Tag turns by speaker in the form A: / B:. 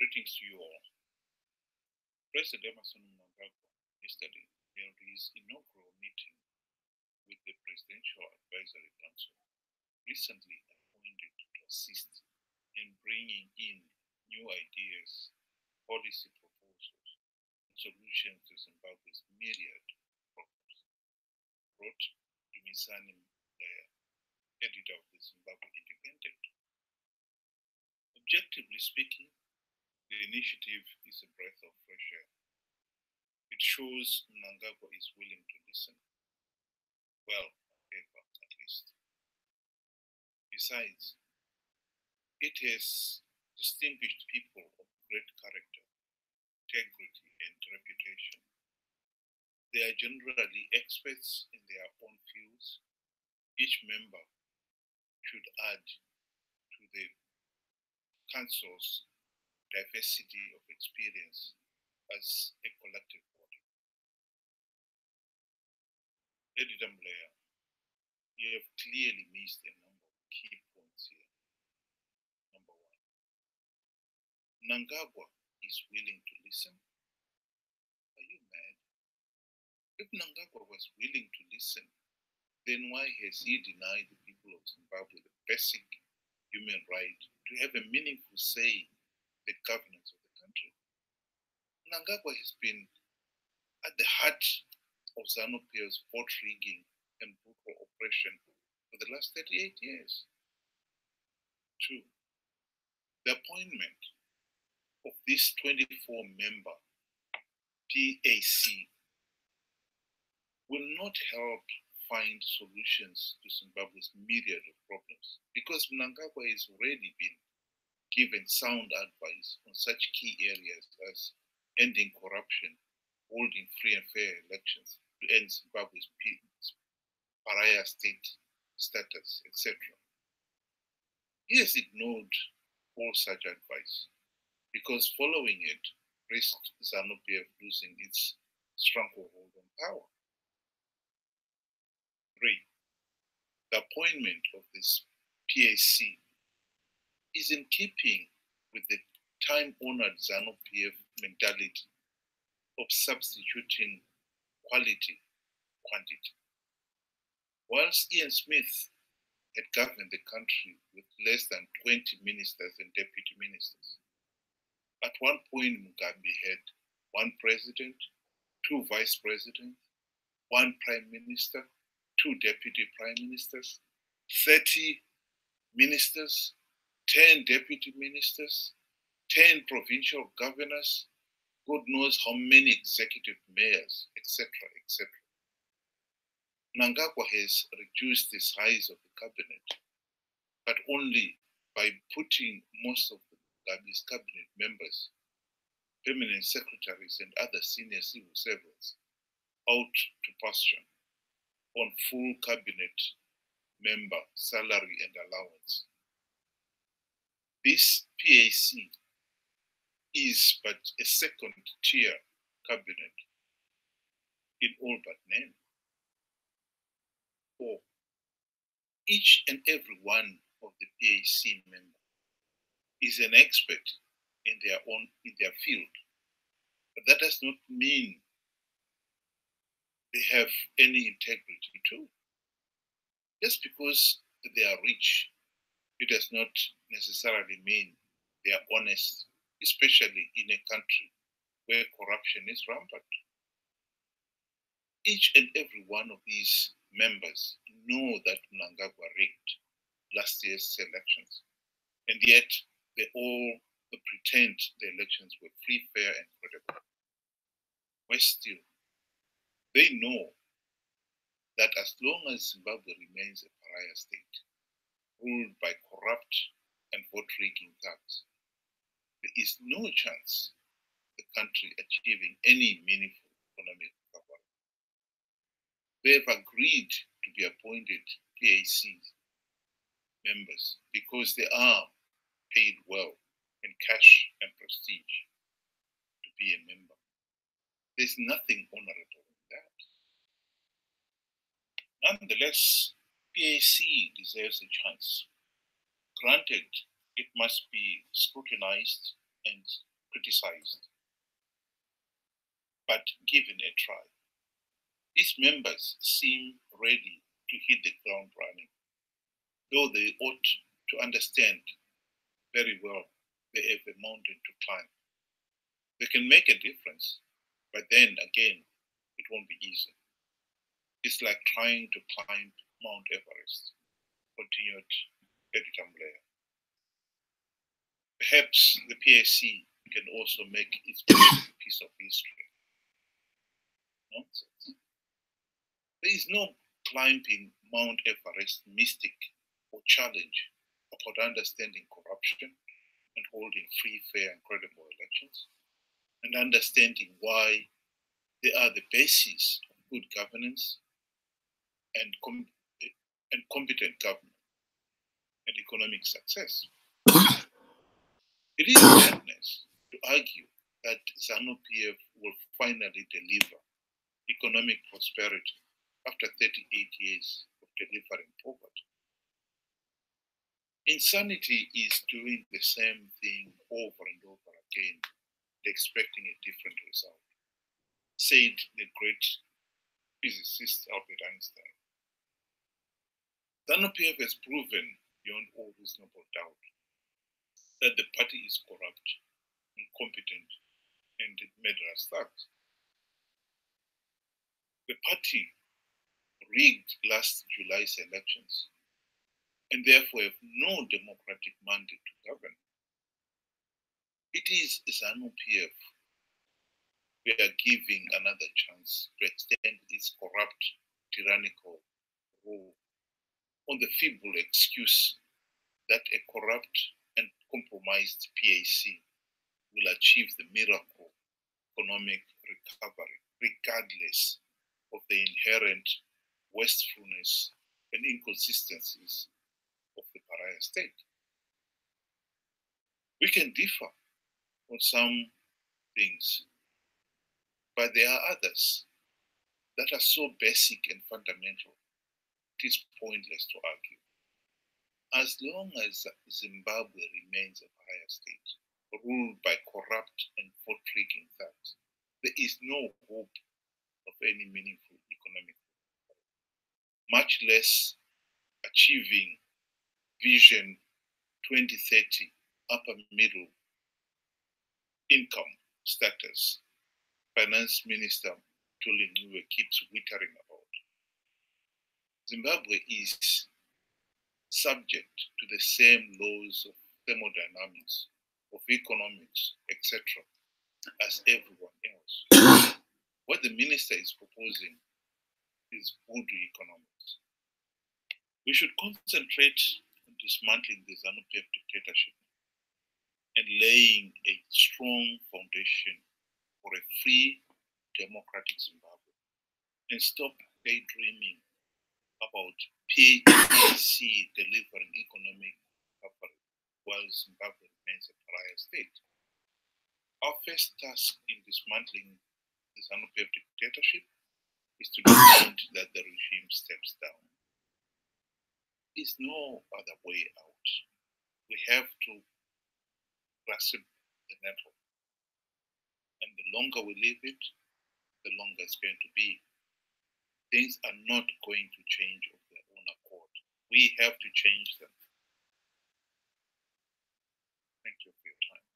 A: Greetings to you all. President Emerson Mnangagwa yesterday held his inaugural meeting with the Presidential Advisory Council, recently appointed to assist in bringing in new ideas, policy proposals, and solutions to Zimbabwe's myriad problems. Wrote Dumisani Mnangagwa, editor of the Zimbabwe Independent. Objectively speaking, the initiative is a breath of fresh air. It shows Mnangagwa is willing to listen. Well, on paper at least. Besides, it has distinguished people of great character, integrity, and reputation. They are generally experts in their own fields. Each member should add to the council's diversity of experience as a collective body. Editor Mlair, you have clearly missed a number of key points here. Number one, Mnangagwa is willing to listen. Are you mad? If Mnangagwa was willing to listen, then why has he denied the people of Zimbabwe the basic human right to have a meaningful say in the governance of the country? Mnangagwa has been at the heart of ZANU-PF's vote rigging and brutal oppression for the last 38 years. Two, the appointment of this 24-member PAC will not help find solutions to Zimbabwe's myriad of problems because Mnangagwa has already been given sound advice on such key areas as ending corruption, holding free and fair elections to end Zimbabwe's pariah state status, etc. He has ignored all such advice because following it risked ZANU-PF losing its stronghold on power. 3. The appointment of this PAC is in keeping with the time-honored ZANU-PF mentality of substituting quality, quantity. Whilst Ian Smith had governed the country with less than 20 ministers and deputy ministers, at one point Mugabe had one president, two vice presidents, one prime minister, two deputy prime ministers, 30 ministers, 10 deputy ministers, 10 provincial governors, God knows how many executive mayors, etc., etc. Mnangagwa has reduced the size of the cabinet, but only by putting most of Mugabe's cabinet members, permanent secretaries, and other senior civil servants out to pasture on full cabinet member salary and allowance. This PAC is but a second-tier cabinet in all but name. 4. Each and every one of the PAC members is an expert in their field, but that does not mean they have any integrity too. Just because they are rich, it does not necessarily mean they are honest, especially in a country where corruption is rampant. Each and every one of these members know that Mnangagwa rigged last year's elections, and yet they all pretend the elections were free, fair, and credible. But still, they know that as long as Zimbabwe remains a pariah state, ruled by corrupt and vote-rigging thugs, there is no chance the country achieving any meaningful economic recovery. They have agreed to be appointed PAC members because they are paid well in cash and prestige to be a member. There's nothing honorable in that. Nonetheless, PAC deserves a chance. Granted, it must be scrutinized and criticized, but given a try. Its members seem ready to hit the ground running, though they ought to understand very well they have a mountain to climb. They can make a difference, but then again, it won't be easy. It's like trying to climb Mount Everest, continued Editor Blair. Perhaps the PAC can also make its piece of history. Nonsense. There is no climbing Mount Everest mystic or challenge about understanding corruption and holding free, fair, and credible elections, and understanding why they are the basis of good governance and competent government and economic success. It is madness to argue that ZANU-PF will finally deliver economic prosperity after 38 years of delivering poverty. Insanity is doing the same thing over and over again, expecting a different result, said the great physicist Albert Einstein. ZANU-PF has proven beyond all reasonable doubt that the party is corrupt, incompetent, and murderous thugs. The party rigged last July's elections and therefore have no democratic mandate to govern. It is ZANU-PF we are giving another chance to extend its corrupt, tyrannical rule on the feeble excuse that a corrupt and compromised PAC will achieve the miracle economic recovery, regardless of the inherent wastefulness and inconsistencies of the pariah state. We can differ on some things, but there are others that are so basic and fundamental, it is pointless to argue. As long as Zimbabwe remains a pariah state, ruled by corrupt and vote-rigging thugs, there is no hope of any meaningful economic recovery, much less achieving Vision 2030 upper middle income status Finance Minister Tulingiwe keeps wittering about. Zimbabwe is subject to the same laws of thermodynamics, of economics, etc., as everyone else. What the minister is proposing is voodoo economics. We should concentrate on dismantling the ZANU-PF dictatorship and laying a strong foundation for a free, democratic Zimbabwe, and stop daydreaming about PAC delivering economic recovery while Zimbabwe remains a pariah state. Our first task in dismantling the ZANU-PF dictatorship is to demand that the regime steps down. There is no other way out. We have to grasp the nettle. And the longer we leave it, the longer it's going to be. Things are not going to change of their own accord. We have to change them. Thank you for your time.